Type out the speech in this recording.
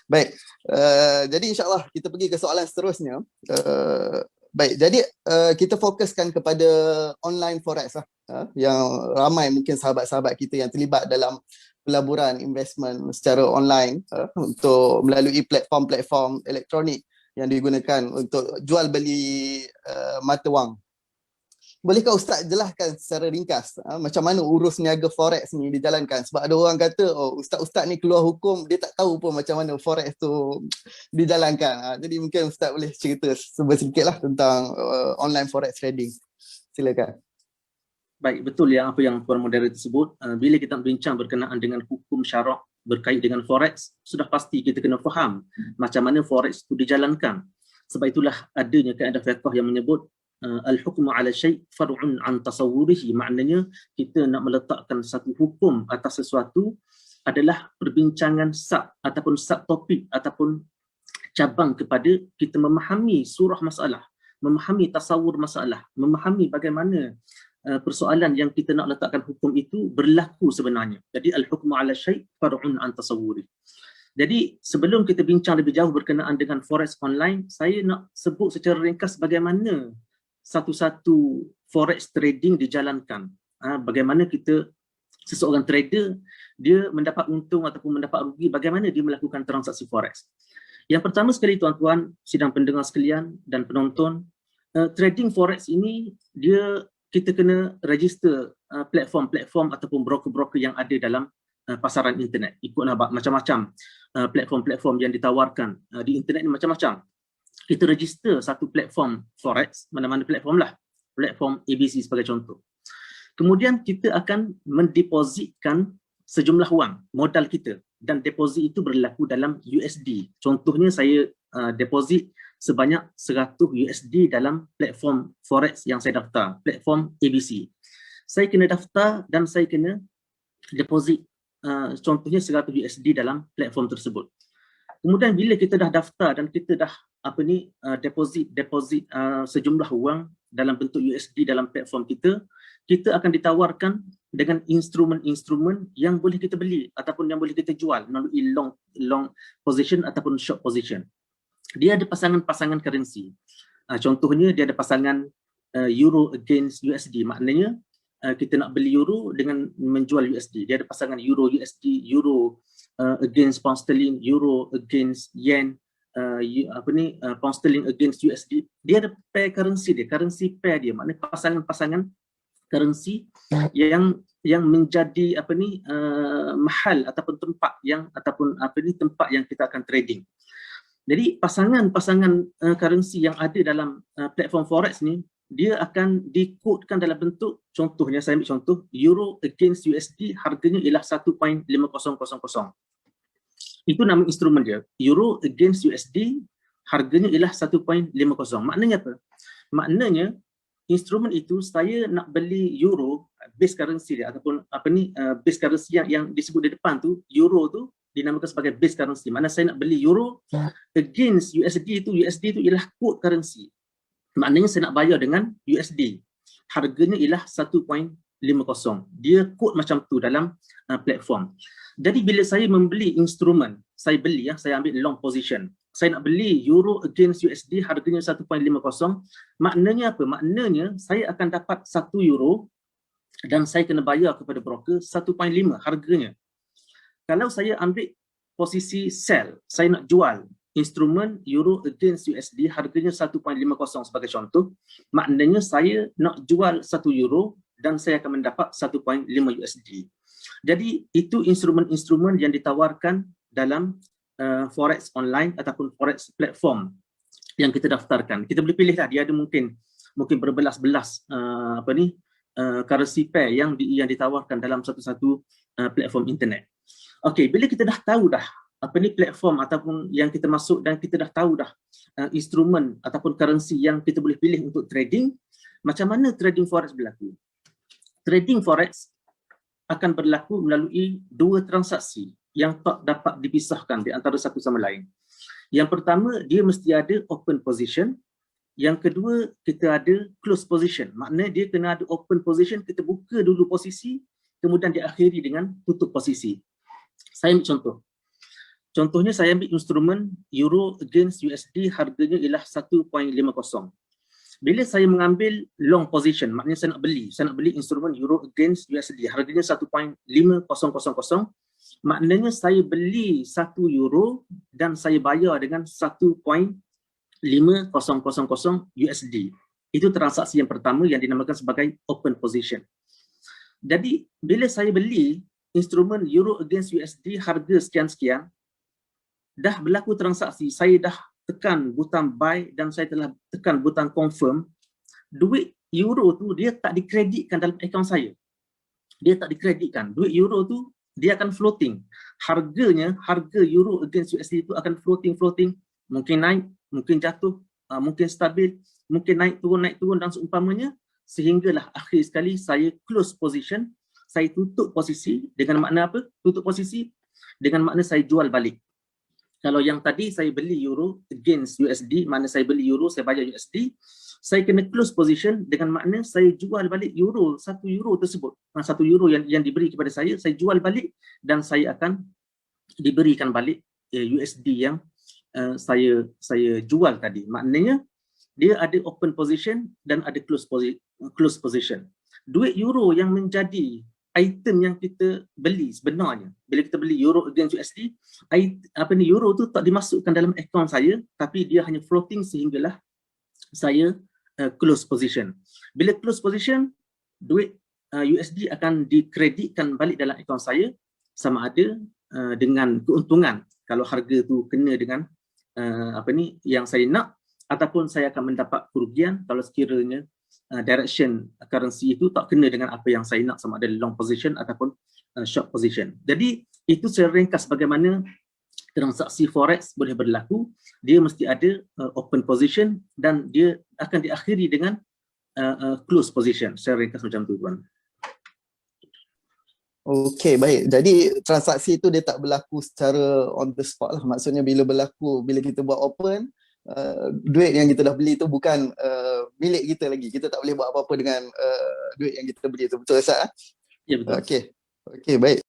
Baik, jadi insyaAllah kita pergi ke soalan seterusnya. Baik, jadi kita fokuskan kepada online forex lah, yang ramai mungkin sahabat-sahabat kita yang terlibat dalam pelaburan investment secara online untuk melalui platform-platform elektronik yang digunakan untuk jual beli mata wang. Bolehkah Ustaz jelaskan secara ringkas macam mana urus niaga forex ni dijalankan? Sebab ada orang kata, oh Ustaz-Ustaz ni keluar hukum, dia tak tahu pun macam mana forex tu dijalankan. Jadi mungkin Ustaz boleh cerita sedikit lah tentang online forex trading. Silakan. Baik, betul ya apa yang Tuan Moderator sebut. Bila kita bincang berkenaan dengan hukum syarak berkait dengan forex, sudah pasti kita kena faham macam mana forex itu dijalankan. Sebab itulah adanya kaedah fiqh yang menyebut al-hukmu ala syai' far'un an tasawwurihi, maknanya kita nak meletakkan satu hukum atas sesuatu adalah perbincangan sub ataupun subtopik ataupun cabang kepada kita memahami surah masalah, memahami tasawur masalah, memahami bagaimana persoalan yang kita nak letakkan hukum itu berlaku sebenarnya. Jadi al-hukmu ala syai' far'un an tasawwurihi. Jadi sebelum kita bincang lebih jauh berkenaan dengan forex online, saya nak sebut secara ringkas bagaimana satu-satu forex trading dijalankan. Bagaimana kita, seseorang trader, dia mendapat untung ataupun mendapat rugi, bagaimana dia melakukan transaksi forex. Yang pertama sekali tuan-tuan, sidang pendengar sekalian dan penonton, trading forex ini kita kena register platform-platform ataupun broker-broker yang ada dalam pasaran internet. Ikutlah macam-macam platform-platform yang ditawarkan di internet ni macam-macam. Kita register satu platform forex, mana-mana platform lah, platform ABC sebagai contoh. Kemudian kita akan mendepositkan sejumlah wang, modal kita, dan deposit itu berlaku dalam USD. Contohnya saya deposit sebanyak 100 USD dalam platform forex yang saya daftar, platform ABC. Saya kena daftar dan saya kena deposit contohnya 100 USD dalam platform tersebut. Kemudian bila kita dah daftar dan kita dah deposit sejumlah wang dalam bentuk USD dalam platform kita akan ditawarkan dengan instrumen-instrumen yang boleh kita beli ataupun yang boleh kita jual melalui long position ataupun short position. Dia ada pasangan-pasangan currency. Contohnya dia ada pasangan euro against USD, maknanya kita nak beli euro dengan menjual USD. Dia ada pasangan euro USD, euro against pound sterling, euro against yen, pound sterling against USD. Dia ada pair currency dia, currency pair dia, maknanya pasangan-pasangan currency yang menjadi mahal ataupun tempat yang tempat yang kita akan trading. Jadi pasangan-pasangan currency yang ada dalam platform forex ni, dia akan dikodkan dalam bentuk, contohnya saya ambil contoh, euro against USD harganya ialah 1.5000. Itu nama instrumen dia, euro against USD harganya ialah 1.50. Maknanya apa? Maknanya instrumen itu saya nak beli euro, base currency dia ataupun base currency yang disebut di depan tu, euro tu dinamakan sebagai base currency. Mana saya nak beli euro against USD itu ialah code currency. Maknanya saya nak bayar dengan USD. Harganya ialah 1.50. Dia kod macam tu dalam platform. Jadi bila saya membeli instrumen, saya ambil long position. Saya nak beli euro against USD harganya 1.50. Maknanya apa? Maknanya saya akan dapat 1 euro dan saya kena bayar kepada broker 1.5 harganya. Kalau saya ambil posisi sell, saya nak jual instrumen euro against USD harganya 1.50 sebagai contoh, maknanya saya nak jual 1 euro dan saya akan mendapat 1.5 USD. Jadi itu instrumen-instrumen yang ditawarkan dalam forex online ataupun forex platform yang kita daftarkan. Kita boleh pilih lah, dia ada mungkin berbelas-belas currency pair yang ditawarkan dalam satu-satu platform internet. Okey, bila kita dah tahu dah platform ataupun yang kita masuk dan kita dah tahu dah instrumen ataupun currency yang kita boleh pilih untuk trading, macam mana trading forex berlaku? Trading forex akan berlaku melalui dua transaksi yang tak dapat dipisahkan di antara satu sama lain. Yang pertama, dia mesti ada open position. Yang kedua, kita ada close position. Maknanya dia kena ada open position, kita buka dulu posisi, kemudian diakhiri dengan tutup posisi. Saya ambil contoh. Contohnya saya ambil instrumen Euro against USD, harganya ialah 1.50. Bila saya mengambil long position, maknanya saya nak beli instrumen Euro against USD, harganya 1.5000, maknanya saya beli 1 euro dan saya bayar dengan 1.5000 USD. Itu transaksi yang pertama yang dinamakan sebagai open position. Jadi bila saya beli instrumen Euro against USD harga sekian-sekian, dah berlaku transaksi, saya dah tekan butang buy dan saya telah tekan butang confirm, duit euro tu dia tak dikreditkan dalam akaun saya. Dia tak dikreditkan. Duit euro tu dia akan floating. Harga euro against USD itu akan floating. Mungkin naik, mungkin jatuh, mungkin stabil, mungkin naik turun dan seumpamanya, sehinggalah akhir sekali saya close position, saya tutup posisi. Dengan makna apa? Tutup posisi dengan makna saya jual balik. Kalau yang tadi saya beli euro against USD, mana saya beli euro, saya bayar USD, saya kena close position dengan makna saya jual balik euro, 1 euro tersebut. 1 euro yang diberi kepada saya jual balik dan saya akan diberikan balik USD yang saya jual tadi. Maknanya dia ada open position dan ada close position. Duit euro yang menjadi item yang kita beli sebenarnya, bila kita beli euro against USD, euro tu tak dimasukkan dalam akaun saya, tapi dia hanya floating sehinggalah saya close position. Bila close position, duit USD akan dikreditkan balik dalam akaun saya sama ada dengan keuntungan kalau harga tu kena dengan yang saya nak, ataupun saya akan mendapat kerugian kalau sekiranya direction currency itu tak kena dengan apa yang saya nak, sama ada long position ataupun short position. Jadi itu secara ringkas bagaimana transaksi forex boleh berlaku. Dia mesti ada open position dan dia akan diakhiri dengan close position. Secara ringkas macam tu, tuan. Okey, baik. Jadi transaksi itu dia tak berlaku secara on the spot lah. Maksudnya bila kita buat open, duit yang kita dah beli tu bukan milik kita lagi. Kita tak boleh buat apa-apa dengan duit yang kita beli tu. Betul, Ustaz? Ya, betul. Okey, baik.